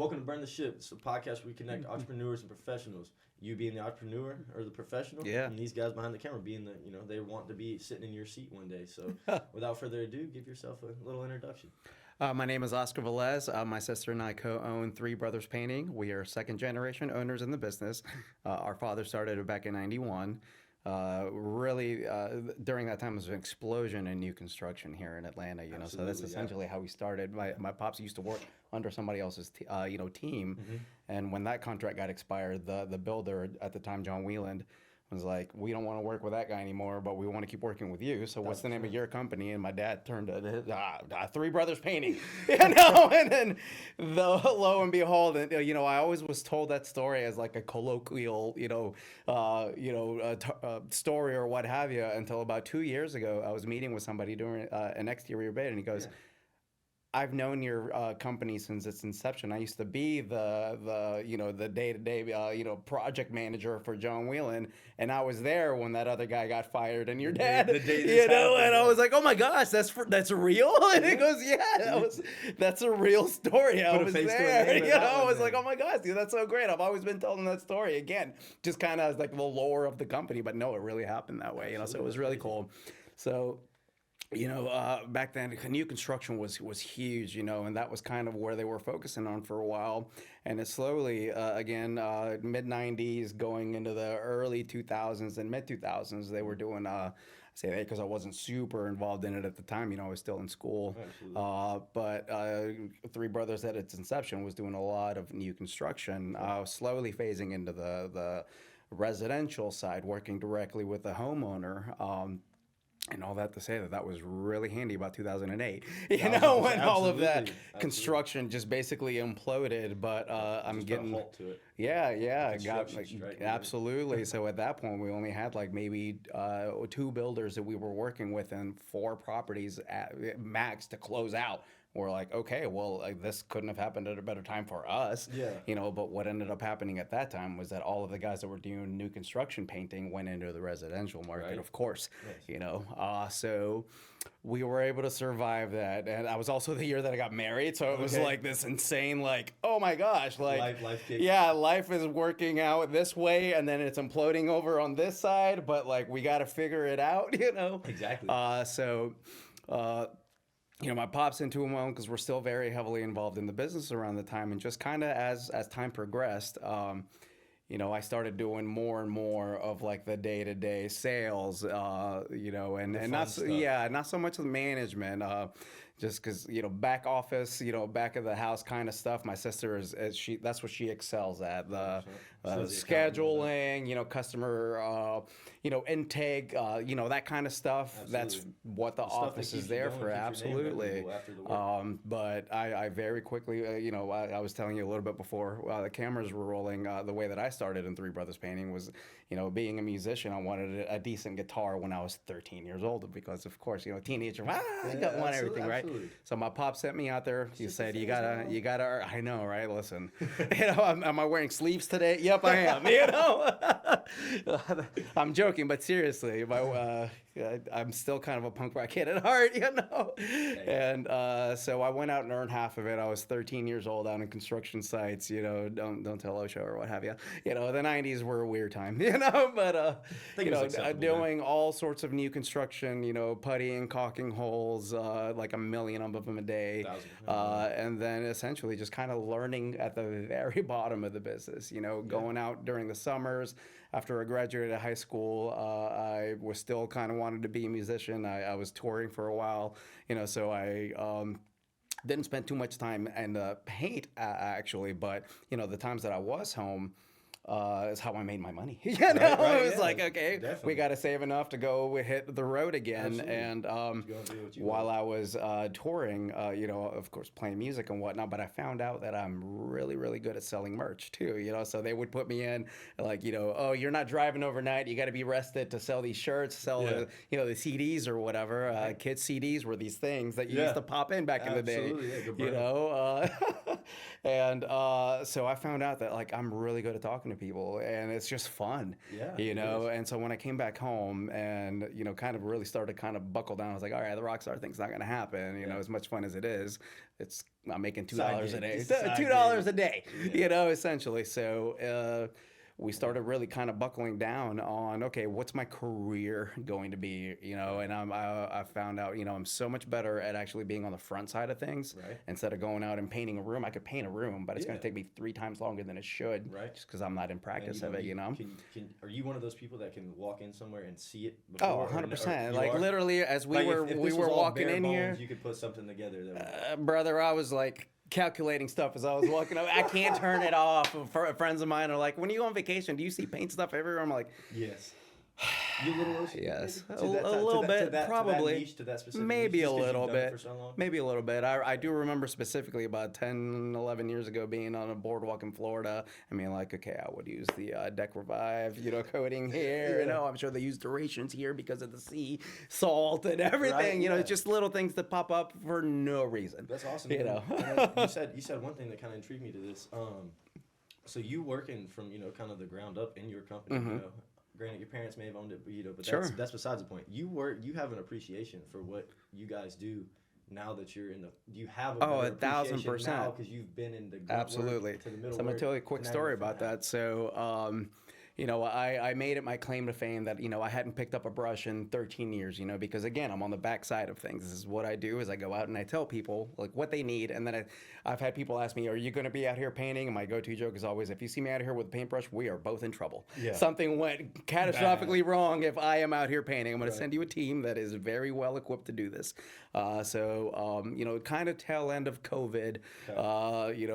Welcome to Burn the Ship. It's a podcast where we connect entrepreneurs and professionals. You being the entrepreneur or the professional, and these guys behind the camera being the, they want to be sitting in your seat one day. So without further ado, give yourself a little introduction. My name is Oscar Velez. My sister and I co-own Three Brothers Painting. We are second generation owners in the business. Our father started it back in 91. During that time, there was an explosion in new construction here in Atlanta, so that's essentially how we started. My pops used to work under somebody else's, team. Mm-hmm. And when that contract got expired, the builder at the time, John Wheeland, was like, we don't want to work with that guy anymore, but we want to keep working with you. So what's the name of your company? And my dad turned to Three Brothers Painting, and then lo and behold, I always was told that story as like a colloquial, story or what have you, until about 2 years ago, I was meeting with somebody during an exterior bid, and he goes, I've known your company since its inception. I used to be the day-to-day project manager for John Whelan, and I was there when that other guy got fired. And your dad, and I was like, oh my gosh, that's real. And he goes, yeah, that's a real story. I was there. I was like, oh my gosh, dude, that's so great. I've always been telling that story again, just kind of as like the lore of the company, but no, it really happened that way. So it was really cool. So. Back then, new construction was huge, and that was kind of where they were focusing on for a while. And it slowly, mid-90s going into the early 2000s and mid-2000s, they were doing, because I wasn't super involved in it at the time, I was still in school. But Three Brothers at its inception was doing a lot of new construction, slowly phasing into the residential side, working directly with the homeowner. And all that to say that was really handy about 2008, when all of that construction just basically imploded. But I'm getting a halt to it. Absolutely. So at that point, we only had like maybe 2 builders that we were working with and 4 properties at max to close out. We're like, okay, well, this couldn't have happened at a better time for us. But what ended up happening at that time was that all of the guys that were doing new construction painting went into the residential market, of course. So we were able to survive that. And I was also the year that I got married. So it was like this insane, like, oh my gosh, like, life is working out this way and then it's imploding over on this side. But like, we got to figure it out, Exactly. My pop's into him because we're still very heavily involved in the business around the time, and just kind of as time progressed, I started doing more and more of like the day-to-day sales, and not so much the management, just because back office, back of the house kind of stuff. My sister that's what she excels at, the scheduling, customer, intake, that kind of stuff. Absolutely. That's what the office is there for. Absolutely. But I very quickly, I was telling you a little bit before the cameras were rolling. The way that I started in Three Brothers Painting was, being a musician. I wanted a decent guitar when I was 13 years old because, of course, teenager, I got one everything, right? So my pop sent me out there. He said, you gotta, I know, right? Listen, am I wearing sleeves today? Yep, I am, I'm joking, but seriously, I'm still kind of a punk rock kid at heart, And so I went out and earned half of it. I was 13 years old out in construction sites, don't tell OSHA or what have you. The 90s were a weird time, but doing all sorts of new construction, puttying, caulking holes, like a million of them a day. And then essentially just kind of learning at the very bottom of the business, going out during the summers. After I graduated high school, I was still kind of wanted to be a musician. I was touring for a while, so I didn't spend too much time in the paint, actually, but, the times that I was home, is how I made my money. It was like, okay, definitely. We got to save enough to go hit the road again. Absolutely. And while I was touring, of course, playing music and whatnot, but I found out that I'm really, really good at selling merch too. So they would put me in like, oh, you're not driving overnight. You got to be rested to sell these shirts, sell the CDs or whatever. Kids CDs were these things that you used to pop in back in the day. And so I found out that like I'm really good at talking to people, and it's just fun. Yeah, You it know. is. And so when I came back home and kind of really started kind of buckle down, I was like, all right, the rock star thing's not gonna happen. You know, as much fun as it is, I'm making $2 a day. It's a side $2 a gig. day. Yeah. You know, essentially. So. We started really kind of buckling down on, okay, what's my career going to be, and I found out, I'm so much better at actually being on the front side of things. Right. Instead of going out and painting a room. I could paint a room, but it's going Yeah. to take me 3 times longer than it should. Right. Just because I'm not in practice of it, Are you one of those people that can walk in somewhere and see it Oh, before? 100%. You Like are? literally as we Like, were if we this were was all walking bare in bones, here, you could put something together that would... brother, I was like calculating stuff as I was walking up. I can't turn it off. Friends of mine are like, when you go on vacation, do you see paint stuff everywhere? I'm like, Yes. You a little OCD? yes, maybe? a little bit, to that probably. niche, to that specific Maybe niche, a just 'cause little you've done it bit. for so long? Maybe a little bit. I do remember specifically about 10, 11 years ago being on a boardwalk in Florida. I mean, like, okay, I would use the Deck Revive, coating here. Yeah. I'm sure they use durations here because of the sea salt and everything. Right, yeah. It's just little things that pop up for no reason. That's awesome. You know. And you said one thing that kind of intrigued me to this. So you working from kind of the ground up in your company. Mm-hmm. Granted, your parents may have owned it, but Sure. that's besides the point. You have an appreciation for what you guys do now that you're in the. You have a better 1,000%. now because you've been in the grunt Absolutely. work to the middle So I'm going work, to tell you a quick and now story you're from about that. So, I made it my claim to fame that, I hadn't picked up a brush in 13 years, because again, I'm on the back side of things. This is what I do is I go out and I tell people like what they need. And then I've had people ask me, are you going to be out here painting? And my go-to joke is always, if you see me out here with a paintbrush, we are both in trouble. Yeah. Something went catastrophically wrong if I am out here painting. I'm going to Right. send you a team that is very well equipped to do this. Kind of tail end of COVID,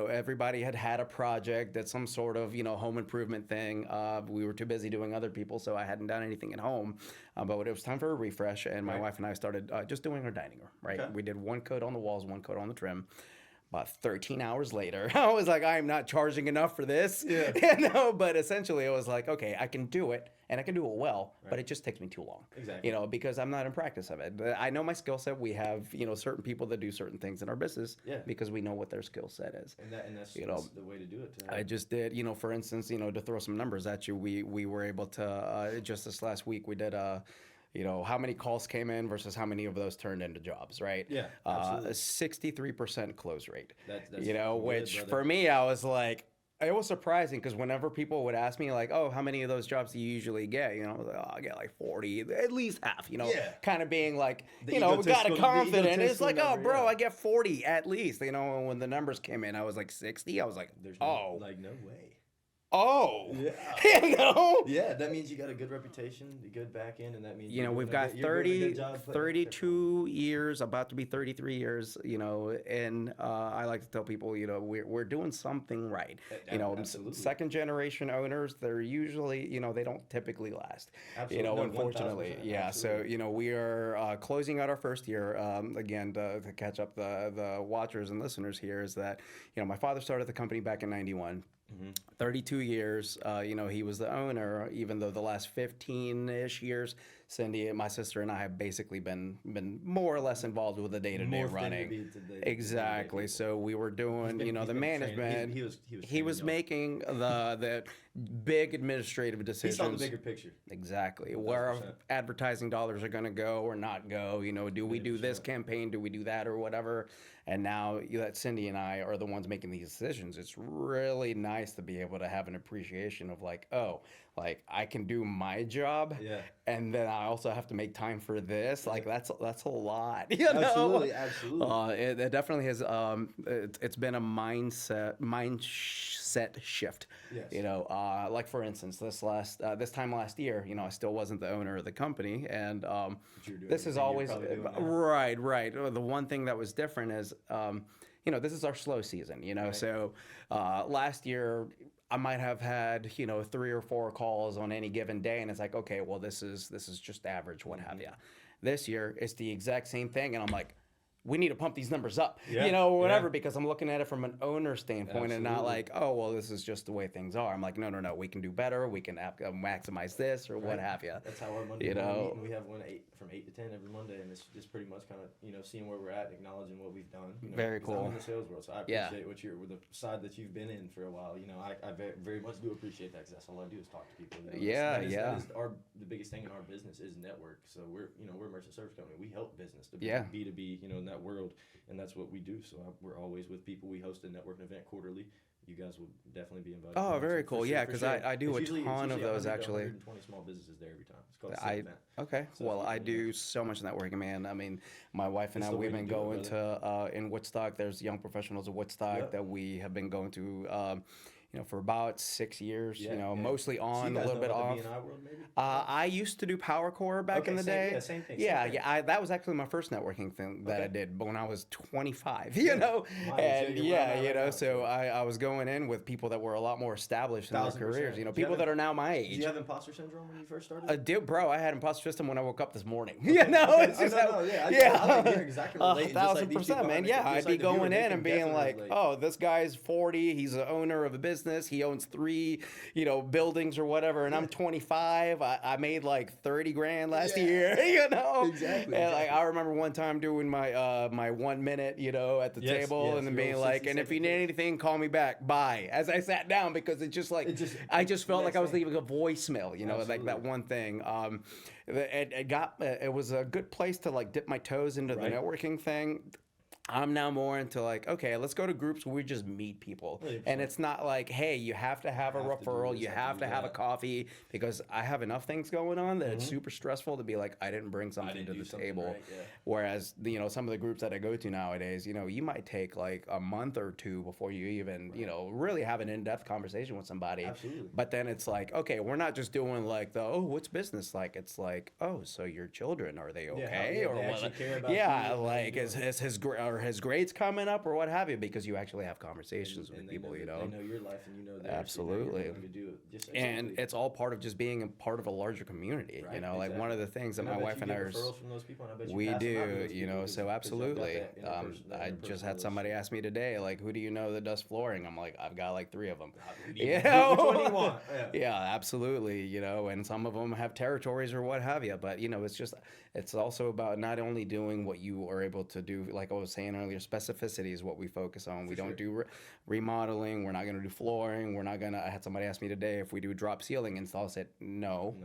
everybody had a project that's some sort of, home improvement thing. We were too busy doing other people, so I hadn't done anything at home. But it was time for a refresh, and my Right. wife and I started just doing our dining room, right? Okay. We did one coat on the walls, one coat on the trim. About 13 hours later, I was like, I'm not charging enough for this. Yeah. But essentially it was like, okay, I can do it and I can do it well, but Right. it just takes me too long. Exactly. Because I'm not in practice of it. I know my skill set. We have, certain people that do certain things in our business Yeah. because we know what their skill set is. And that's that's the way to do it. I just did, for instance, to throw some numbers at you, we were able to, just this last week, we did how many calls came in versus how many of those turned into jobs, right? Yeah, absolutely. 63% close rate. That's Which brother. for me, I was like, it was surprising because whenever people would ask me like, oh, how many of those jobs do you usually get? I was like, oh, I get like 40, at least half, Yeah. kind of being like, The we got a egotistical- confident. the It's like, egotistical oh, number, bro, yeah. I get 40 at least, and when the numbers came in, I was like 60. I was like, There's oh, no way. oh, Yeah. Yeah, that means you got a good reputation, a good back end, and that means we've got 32 years, about to be 33 years, and I like to tell people, we're doing something right. Absolutely. Second generation owners, they're usually, they don't typically last. Absolutely. No, Unfortunately. 1000%, Yeah. absolutely. So, we are closing out our first year. Again, to catch up the watchers and listeners here is that, my father started the company back in 91. 32 years, he was the owner, even though the last 15-ish years, Cindy, my sister, and I have basically been more or less involved with the day-to-day Morphed into running. the Exactly. day-to-day So we were doing, He's the been management. training. He was training y'all. making the big administrative He decisions. saw the bigger picture. Exactly. Where 1,000%. advertising dollars are going to go or not go. Do we do this 100%. campaign? Do we do that or whatever? And now that Cindy and I are the ones making these decisions, it's really nice to be able to have an appreciation of like, oh, like I can do my job, Yeah. and then I also have to make time for this. Like that's a lot. Absolutely. It definitely has. It's been a mindset shift. Yes. Like for instance, this time last year, I still wasn't the owner of the company, and you're doing this is everything you're always probably doing now. right. The one thing that was different is, this is our slow season. Right. So last year I might have had 3 or 4 calls on any given day, and it's like, okay, well this is just average, what have you. This year it's the exact same thing, and I'm like, we need to pump these numbers up, Yeah, you know, or whatever, yeah. because I'm looking at it from an owner standpoint and not like, oh, well, this is just the way things are. I'm like, no, we can do better. We can maximize this or what have you. That's how our Monday meeting, we have one from 8 to 10 every Monday, and it's just pretty much kind of, you know, seeing where we're at, acknowledging what we've done. You know, Very cool. I'm in the sales world, so I appreciate what you're, with the side that you've been in for a while. You know, I very, very much do appreciate that, because that's all I do is talk to people. You know? That is the biggest thing in our business is network. So we're a merchant service company. We help business to be B2B, you know, in that world, and that's what we do. So we're always with people. We host a networking event quarterly. You guys will definitely be invited. Oh, very cool. Yeah, because I do a ton of those actually. 120 small businesses there every time. It's called the event. Okay. So well, I do so much networking, man. I mean, my wife and I, we've been going to in Woodstock. There's young professionals of Woodstock that we have been going to. You know, for about 6 years, you know, mostly on, so a little bit off. I used to do Power Core back in the day. Yeah, same thing. That was actually my first networking thing that I did, but when I was 25, you know, and you know, so I was going in with people that were a lot more established in their careers, you know, people that are now my age. Did you have imposter syndrome when you first started? Bro, I had imposter syndrome when I woke up this morning. You know, it's just exactly. 1,000%, man. Yeah, I'd be going in and being like, oh, this guy's 40, he's the owner of a business, he owns 3, you know, buildings or whatever, and I'm 25. I made like 30 grand last year, you know. Exactly. And like I remember one time doing my my 1 minute, you know, at the table, and then being like, and if you need anything, call me back. Bye. As I sat down, because it just like I just felt like I was leaving a voicemail, you know, like that one thing. It was a good place to like dip my toes into the networking thing. I'm now more into like, okay, let's go to groups where we just meet people. 100%. And it's not like, hey, you have to have a referral, you have to have a coffee, because I have enough things going on that it's super stressful to be like, I didn't bring something to the table. Right, Whereas, you know, some of the groups that I go to nowadays, you know, you might take like a month or 2 before you even, you know, really have an in-depth conversation with somebody. Absolutely. But then it's like, okay, we're not just doing like the, oh, what's business like? It's like, oh, so your children, are they okay? Or what? Like, is his grades coming up or what have you, because you actually have conversations with people, you know. They know your life and you know theirs. Absolutely. And it's all part of just being a part of a larger community, you know. Like one of the things that my wife and I are, we do, you know, so absolutely. I just had somebody ask me today, like, who do you know that does flooring? I'm like, I've got like 3 of them. You know? Which one do you want? Yeah, absolutely, you know, and some of them have territories or what have you, but you know, it's also about not only doing what you are able to do, like I was saying earlier, specificity is what we focus on. We don't do remodeling. We're not going to do flooring. We're not going to, I had somebody ask me today if we do drop ceiling install. I said, no.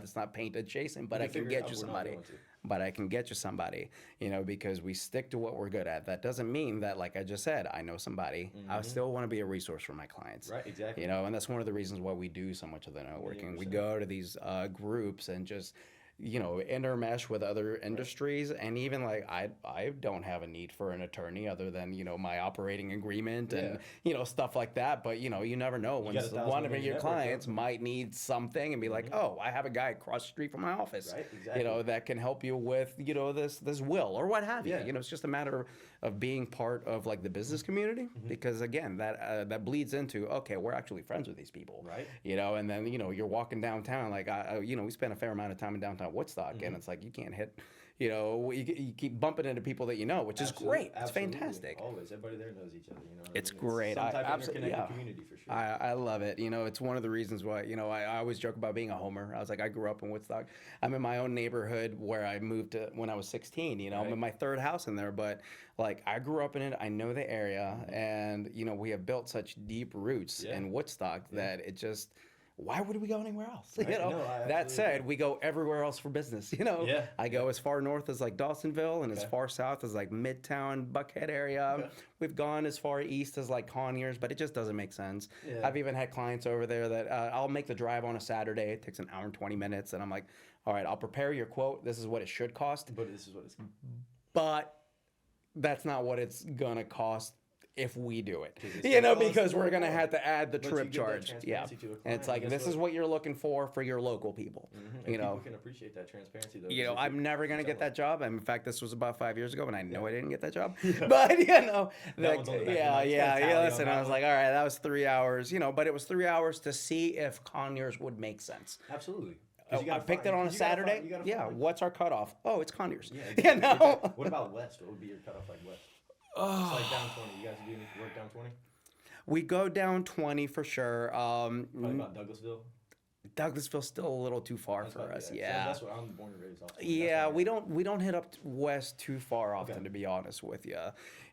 It's not paint adjacent, but I can get you somebody. But I can get you somebody, you know, because we stick to what we're good at. That doesn't mean that, like I just said, I know somebody. I still want to be a resource for my clients. Right, exactly. You know, and that's one of the reasons why we do so much of the networking. 100%. We go to these groups and just, you know, intermesh with other industries. And even like I don't have a need for an attorney other than, you know, my operating agreement and you know, stuff like that. But you know, you never know when one of your clients might need something and be like, oh, I have a guy across the street from my office, you know, that can help you with, you know, this will or what have you. You know, it's just a matter of being part of like the business community, because again, that bleeds into, okay, we're actually friends with these people, right? You know, and then, you know, you're walking downtown, like you know, we spent a fair amount of time in downtown Woodstock, and it's like you can't hit, you know, you keep bumping into people that you know, which is great. It's fantastic. Always, everybody there knows each other. You know, it's great. Some type of interconnected community for sure. I love it. You know, it's one of the reasons why, you know, I always joke about being a homer. I was like, I grew up in Woodstock. I'm in my own neighborhood where I moved to when I was 16. You know, I'm in my 3rd house in there, but like I grew up in it. I know the area, and you know, we have built such deep roots in Woodstock that it just. Why would we go anywhere else? Right. You know, that said, we go everywhere else for business. You know, I go as far north as like Dawsonville and as far south as like Midtown, Buckhead area. We've gone as far east as like Conyers, but it just doesn't make sense. I've even had clients over there that I'll make the drive on a Saturday. It takes an hour and 20 minutes. And I'm like, all right, I'll prepare your quote. This is what it should cost. But this is what it's. But that's not what it's going to cost if we do it, you know, because we're going to have to add the trip charge. Yeah. And it's like, this is what you're looking for your local people, you know. People can appreciate that transparency though. You know, I'm never going to get that job. And in fact, this was about 5 years ago and I know I didn't get that job, but you know, listen, I was like, all right, that was 3 hours, you know, but it was 3 hours to see if Conyers would make sense. Absolutely. I picked it on a Saturday. Yeah, what's our cutoff? Oh, it's Conyers. Yeah, exactly. What about West? What would be your cutoff like West? It's like down 20. You guys do any work down 20? We go down 20 for sure. Probably about Douglasville. Douglasville's still a little too far for us. Yeah. So that's what I'm born and raised off. Yeah, we don't hit up west too far often, to be honest with you.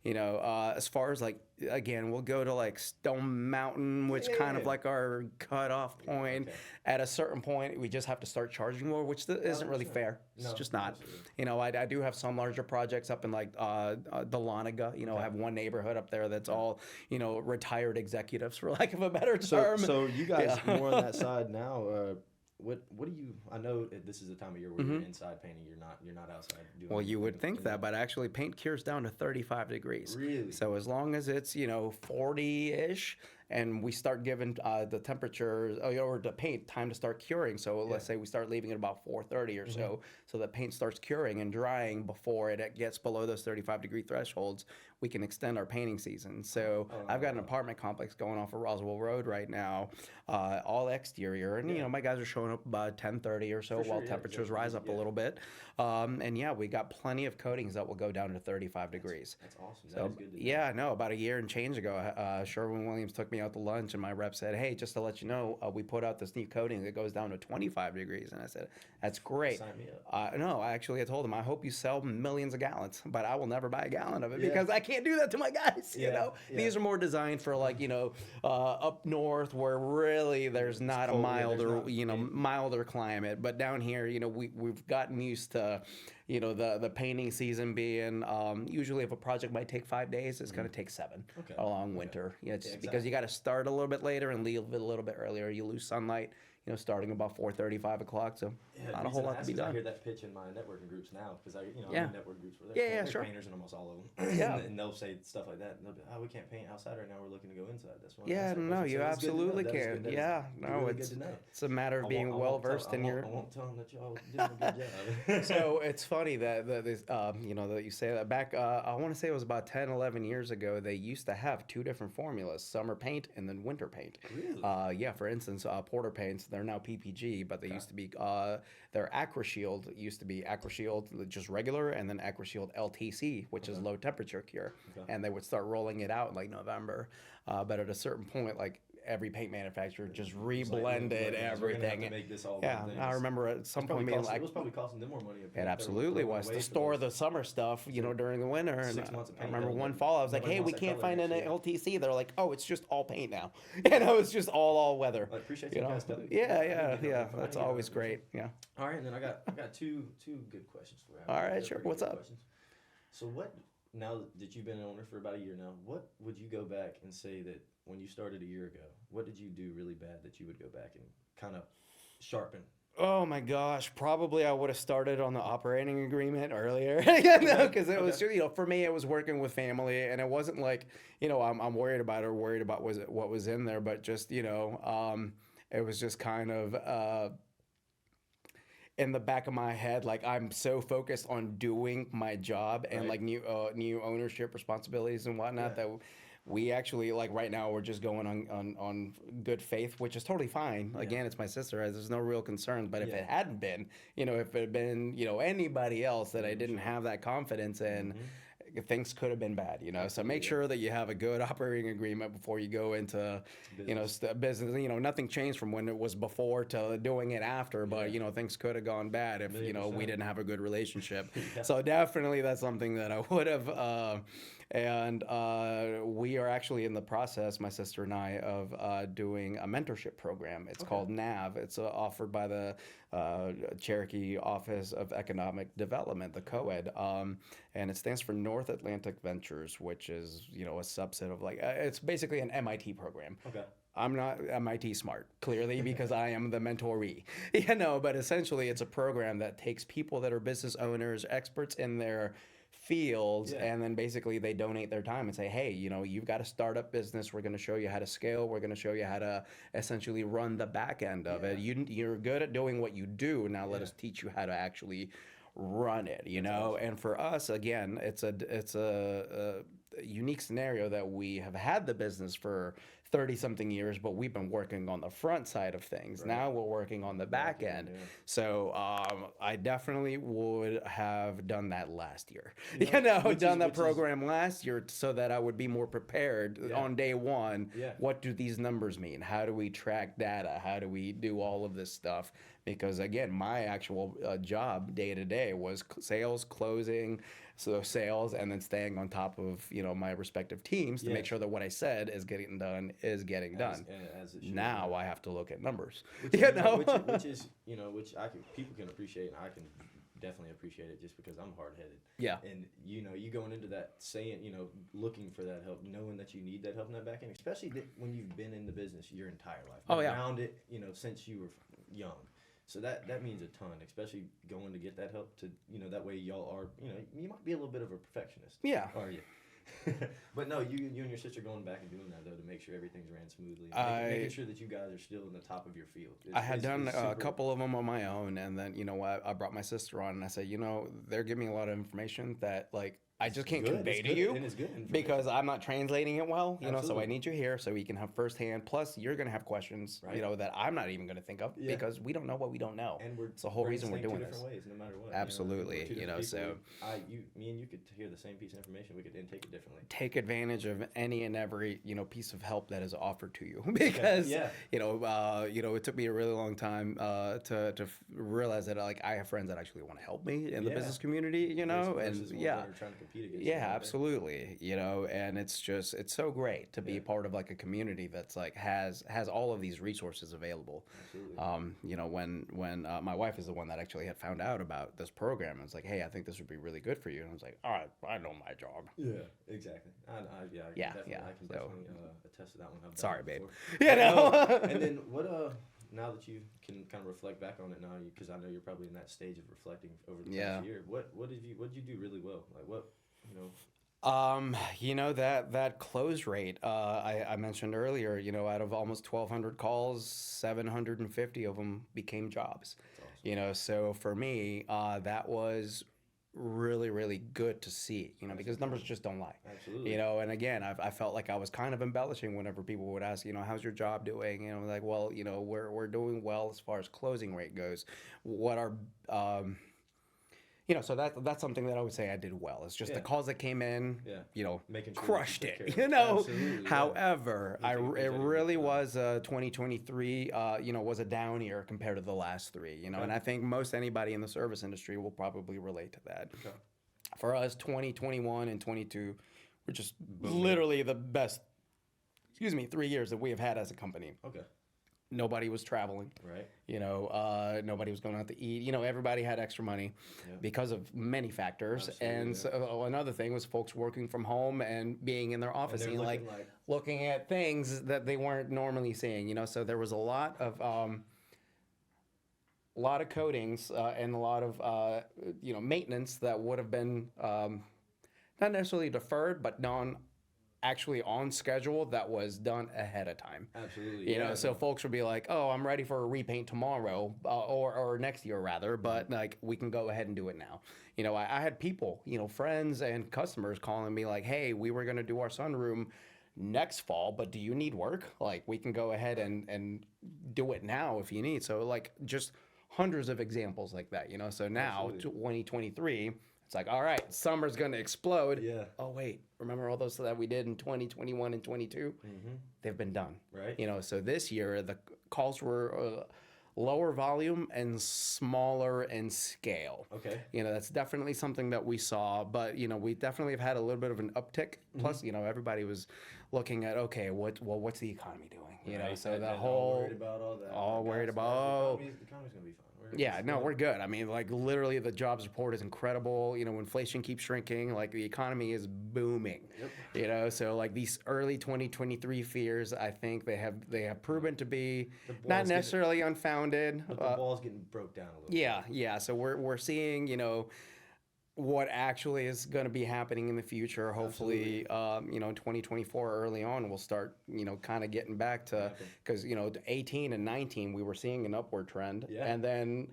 You know, as far as like, again, we'll go to like Stone Mountain, which kind of like our cutoff point. Okay. At a certain point, we just have to start charging more, which isn't really fair. It's just not. Absolutely. You know, I do have some larger projects up in like Dahlonega. You know, I have one neighborhood up there that's all, you know, retired executives, for lack of a better term. So you guys more on that side now. What do you? I know this is the time of year where you're inside painting. You're not outside doing. Well, you would think that, but actually, paint cures down to 35 degrees. Really? So as long as it's 40-ish, and we start giving the temperature or the paint time to start curing. So let's say we start leaving at about 4:30 or so that paint starts curing and drying before it gets below those 35-degree thresholds. We can extend our painting season. So I've got an apartment complex going off of Roswell Road right now, all exterior, and you know my guys are showing up about 10:30 or so while temperatures rise up a little bit. And we got plenty of coatings that will go down to 35 degrees. That's awesome. So, That is good to yeah, no, about a year and change ago, Sherwin-Williams took me out to lunch, and my rep said, "Hey, just to let you know, we put out this new coating that goes down to 25 degrees." And I said, "That's great." Sign me up. No, I told him, "I hope you sell millions of gallons, but I will never buy a gallon of it because I can't do that to my guys." You know, these are more designed for like up north where really there's not a milder milder climate, but down here, we've gotten used to. The painting season being usually if a project might take 5 days, it's going to take 7 along winter. Because you got to start a little bit later and leave it a little bit earlier. You lose sunlight, starting about 4:30, 5 o'clock. So not a whole lot to be done. I hear that pitch in my networking groups now because I'm in network groups where there's painters in almost all of them. And they'll say stuff like that. And they'll be, we can't paint outside right now. We're looking to go inside. That's why. Yeah, no, you absolutely can. Yeah, no, it's a matter of being well versed in your. I won't tell them that y'all doing a good job. So it's funny that that you say that. Back, I want to say it was about 10, 11 years ago. They used to have 2 different formulas: summer paint and then winter paint. Really? For instance, Porter paints. They're now PPG, but they used to be their AquaShield used to be AquaShield just regular, and then AquaShield LTC, which is low temperature cure, and they would start rolling it out in like November. But at a certain point, like every paint manufacturer just reblended everything. To make this all I remember at some point being like, it was probably costing them more money. It absolutely was to store the summer stuff, during the winter. And 6 months of paint. I remember one fall, I was like, "Hey, we can't find an LTC." They're like, "Oh, it's just all paint now." It's just all weather. I appreciate you guys. Yeah. That's always great. Yeah. All right, and then I got two good questions for you. All right, sure. What's up? So now that you've been an owner for about a year now, what would you go back and say that when you started a year ago, what did you do really bad that you would go back and kind of sharpen? Oh my gosh, probably I would have started on the operating agreement earlier. Because it was, for me, it was working with family, and it wasn't like, I'm worried about what was in there, but just, it was just kind of in the back of my head, like I'm so focused on doing my job and like new ownership responsibilities and whatnot that we actually, like right now, we're just going on good faith, which is totally fine. Again, it's my sister. There's no real concerns. But if it hadn't been, if it had been, anybody else that I didn't have that confidence in, things could have been bad, So make sure that you have a good operating agreement before you go into, business. Nothing changed from when it was before to doing it after, but things could have gone bad if we didn't have a good relationship. So definitely that's something that I would have. And we are actually in the process, my sister and I, of doing a mentorship program. It's called NAV. It's offered by the Cherokee Office of Economic Development, the COED, and it stands for North Atlantic Ventures, which is a subset of it's basically an MIT program. Okay. I'm not MIT smart, clearly, because I am the mentoree. But essentially it's a program that takes people that are business owners, experts in their fields, and then basically they donate their time and say, "Hey, you've got a startup business. We're going to show you how to scale. We're going to show you how to essentially run the back end of it. You're good at doing what you do. Now let us teach you how to actually run it." And for us, again, it's a unique scenario that we have had the business for 30 something years, but we've been working on the front side of things. Right. Now we're working on the back end. Yeah. So I definitely would have done that last year. Done that program last year so that I would be more prepared on day one. Yeah. What do these numbers mean? How do we track data? How do we do all of this stuff? Because again, my actual job day to day was sales, closing, so sales, and then staying on top of my respective teams to make sure that what I said is getting done is getting done. As it should. Now I have to look at numbers. Which is which people can appreciate, and I can definitely appreciate it just because I'm hard-headed. Yeah. And you going into that saying, looking for that help, knowing that you need that help in that back end, especially when you've been in the business your entire life. Around it, since you were young. So that means a ton, especially going to get that help to, that way y'all are, you might be a little bit of a perfectionist. Yeah. Are you? But no, you and your sister going back and doing that, though, to make sure everything's ran smoothly. Making sure that you guys are still in the top of your field. I had done a couple of them on my own, and then, I brought my sister on, and I said, they're giving me a lot of information that, I just can't convey to you because I'm not translating it well, so I need you here so we can have firsthand. Plus, you're going to have questions, that I'm not even going to think of because we don't know what we don't know. And it's the whole reason we're doing this. Different ways, no matter what. Absolutely, so me and you could hear the same piece of information. We could then take it differently. Take advantage of any and every piece of help that is offered to you because it took me a really long time to realize that I have friends that actually want to help me in the business community, and absolutely. And it's so great to be part of a community that's has all of these resources available. Absolutely. When my wife is the one that actually had found out about this program, and was like, hey, I think this would be really good for you. And I was like, all right, I know my job. Yeah, exactly. I can definitely attest to that one. Sorry, babe. And then what now that you can kind of reflect back on it now, because I know you're probably in that stage of reflecting over the past year. What did you do really well? That close rate I mentioned earlier, out of almost 1,200 calls, 750 of them became jobs. That's awesome. So for me, that was really, really good to see, because numbers just don't lie. Absolutely. And again, I felt like I was kind of embellishing whenever people would ask, how's your job doing? Well, we're doing well as far as closing rate goes. What are so that's something that I would say I did well. It's just the calls that came in, making sure crushed it. Absolutely, however, it really was 2023. Was a down year compared to the last three. And I think most anybody in the service industry will probably relate to that. Okay. For us, 2021 and 22 were just literally the best. 3 years that we have had as a company. Okay. Nobody was traveling, right? Nobody was going out to eat. Everybody had extra money because of many factors. Absolutely, so another thing was folks working from home and being in their office, and looking at things that they weren't normally seeing. So there was a lot of coatings and a lot of maintenance that would have been not necessarily deferred, but actually on schedule that was done ahead of time. Absolutely. So folks would be like, oh, I'm ready for a repaint tomorrow or next year rather, but we can go ahead and do it now. I had people, friends and customers calling me like, hey, we were going to do our sunroom next fall, but do you need work? We can go ahead and do it now if you need. So just hundreds of examples like that, So now, absolutely. 2023, it's all right, summer's going to explode. Yeah. Oh, wait, remember all those that we did in 2021 and 22? Mm-hmm. They've been done. Right. So this year, the calls were lower volume and smaller in scale. Okay. That's definitely something that we saw, but, we definitely have had a little bit of an uptick. Plus, everybody was looking at, okay, what's the economy doing? Right. So the whole... All worried about all that. All worried about... The economy's going to be fine. We're good. I mean, literally the jobs report is incredible. Inflation keeps shrinking. The economy is booming. Yep. So these early 2023 fears, I think they have proven to be not necessarily unfounded. But the ball's getting broke down a little bit. Yeah. So we're seeing, what actually is going to be happening in the future. Hopefully, 2024 early on, we'll start, kind of getting back to, because, 18 and 19, we were seeing an upward trend. Yeah. And then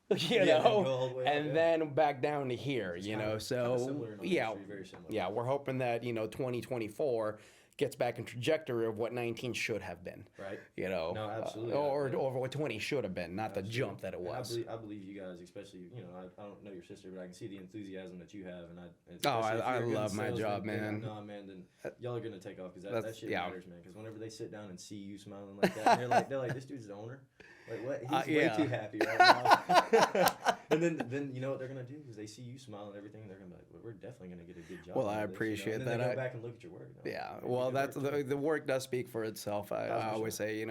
you Yeah, know, go all the way and up, then back down to here, It's you kinda- know. kinda So similar in our yeah, industry, very similar. yeah, we're hoping that 2024 gets back in trajectory of what 19 should have been. Right. You know, No, absolutely. or what 20 should have been, not Absolutely. the jump that it And was. I believe you guys, especially, I don't know your sister, but I can see the enthusiasm that you have, and Oh, especially if I you're good in love my sales, job, then, man. No, man, then y'all are gonna take off because that That's- shit yeah. matters, man. Because whenever they sit down and see you smiling like that, and they're like, this dude's the owner. Like what? He's yeah. way too happy right now. And then you know what they're gonna do is they see you smile and everything. They're gonna be like, well, we're definitely gonna get a good job. Well, I out of this, appreciate And then that. they go back and look at your work. Yeah, Like, well, good that's work, the work does speak for itself. I always say,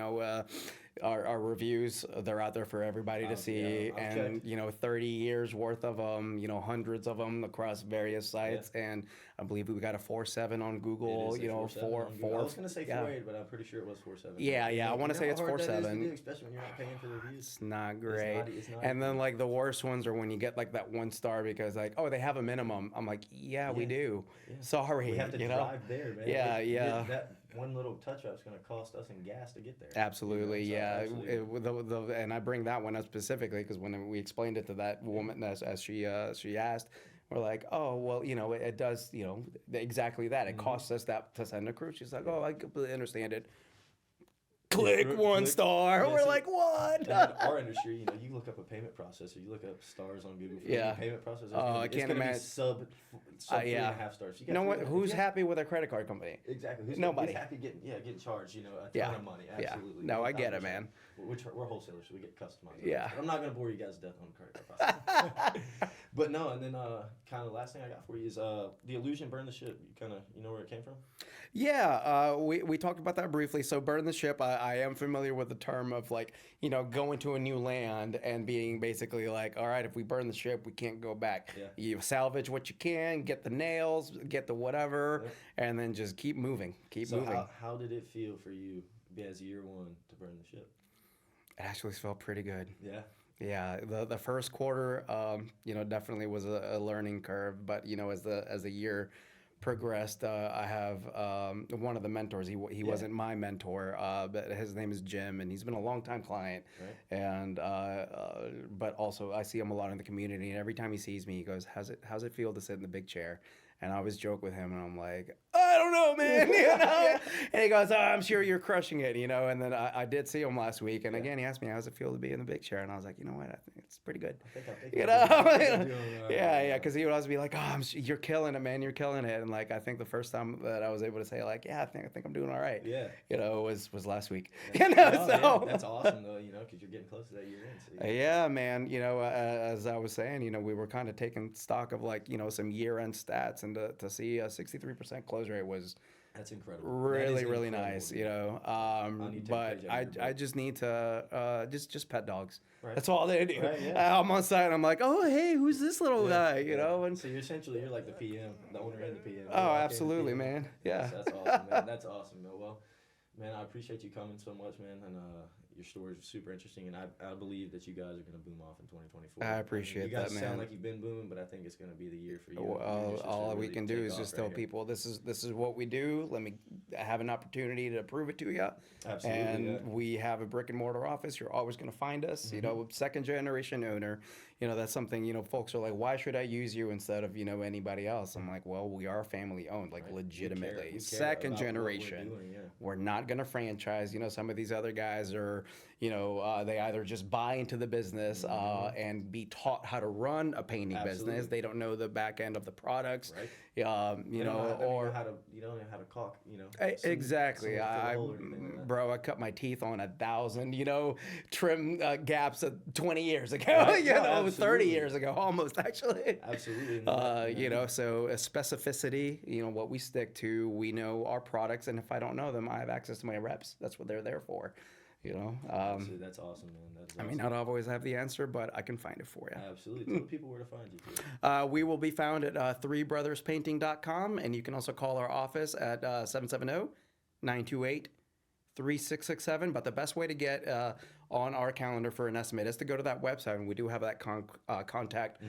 our reviews, they're out there for everybody to see, I've and checked. 30 years worth of them, hundreds of them across various sites, and I believe we got a 4.7 on Google. It is a 4.7 four on Google. four. I was gonna say yeah. 4.8, but I'm pretty sure it was 4.7. Yeah, I want to say it's 4.7. Especially when you're not paying for the reviews. It's not great. It's not And then easy. like the worst ones are when you get like that 1 star because like, oh, they have a minimum. I'm like, yeah, we do. Yeah. Sorry, We have to drive there, man. Yeah. That one little touch up's gonna cost us in gas to get there. Absolutely, So yeah. absolutely. And I bring that one up specifically because when we explained it to that woman as she asked, we're like, oh, well, it does, exactly that. It costs us that to send a crew. She's like, oh, I completely understand it. Click 1 star. Yeah, we're see, like, what? in our industry, you look up a payment processor, you look up stars on Google for any payment processor. I can't imagine. Be sub 3.5 stars. You know what? Who's happy with a credit card company? Exactly. Nobody. Who's happy getting charged, a ton of money. Absolutely. No, I get it, man. We're wholesalers, so we get customized. Yeah. I'm not gonna bore you guys to death on credit card processing. But no, and then kind of the last thing I got for you is the illusion burn the ship. You know where it came from? Yeah, we talked about that briefly. So burn the ship, I am familiar with the term of like, going to a new land and being basically like, all right, if we burn the ship, we can't go back. Yeah. You salvage what you can, get the nails, get the whatever, and then just keep moving, moving. How did it feel for you as year 1 to burn the ship? It actually felt pretty good. Yeah. Yeah, the first quarter, definitely was a learning curve. But as the year progressed, I have one of the mentors. He wasn't my mentor, but his name is Jim, and he's been a longtime client. Right. And but also I see him a lot in the community, and every time he sees me, he goes, "How's it feel to sit in the big chair?" And I always joke with him, and I'm like, I don't know, man, And he goes, oh, I'm sure you're crushing it, And then I did see him last week, and again, he asked me, how's it feel to be in the big chair? And I was like, you know what, I think it's pretty good. Yeah, because he would always be like, oh, you're killing it, man, you're killing it. And like, I think the first time that I was able to say like, yeah, I think I'm doing all right. Yeah. Was last week. So that's awesome though, because you're getting close to that year end. So yeah, man. As I was saying, we were kind of taking stock of like, some year end stats, and to see a 63% close rate was that's incredible. Really nice, but I just need to just pet dogs. Right. That's all they do. Right, yeah. I'm on site and I'm like, oh hey, who's this little guy? And so you're like the PM, the owner and the PM. Oh, absolutely, man. Yeah. That's awesome, man. That's awesome, man. Well, man, I appreciate you coming so much, man, and your story is super interesting, and I believe that you guys are going to boom off in 2024. I appreciate that, man. You guys sound like you've been booming, but I think it's going to be the year for you. Well, all we can do is just tell people this is what we do. Let me have an opportunity to prove it to you. Absolutely. And we have a brick and mortar office. You're always going to find us. Second generation owner. That's something, folks are like, why should I use you instead of, anybody else? I'm like, well, we are family owned, like legitimately. We care Second about what generation. we're doing, We're not going to franchise. Some of these other guys are, they either just buy into the business and be taught how to run a painting business. They don't know the back end of the products. Right. You don't know how to caulk, Exactly. Bro, I cut my teeth on 1,000, trim gaps 20 years ago, 30 years ago, almost actually. Absolutely. So specificity, what we stick to, we know our products, and if I don't know them, I have access to my reps. That's what they're there for. That's awesome, man. I may not always have the answer, but I can find it for you. Absolutely. Tell people where to find you. We will be found at 3brotherspainting.com, and you can also call our office at 770-928-3667. But the best way to get on our calendar for an estimate is to go to that website, and we do have that contact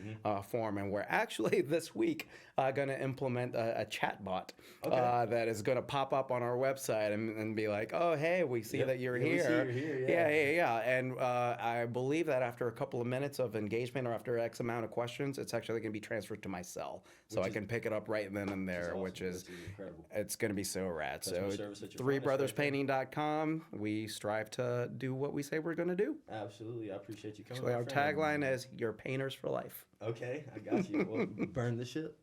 form, and we're actually this week going to implement a chat bot that is going to pop up on our website and be like, oh, hey, we see that you're here. We see you're here. Yeah. And I believe that after a couple of minutes of engagement or after X amount of questions, it's actually going to be transferred to my cell. So I can pick it up right then and there, which is incredible. It's going to be so rad. Customer So service at your 3brotherspainting.com, we strive to do what we say we're going to do. Absolutely. I appreciate you coming. So our tagline is, "Your painters for life." Okay, I got you. Well, burn the ship.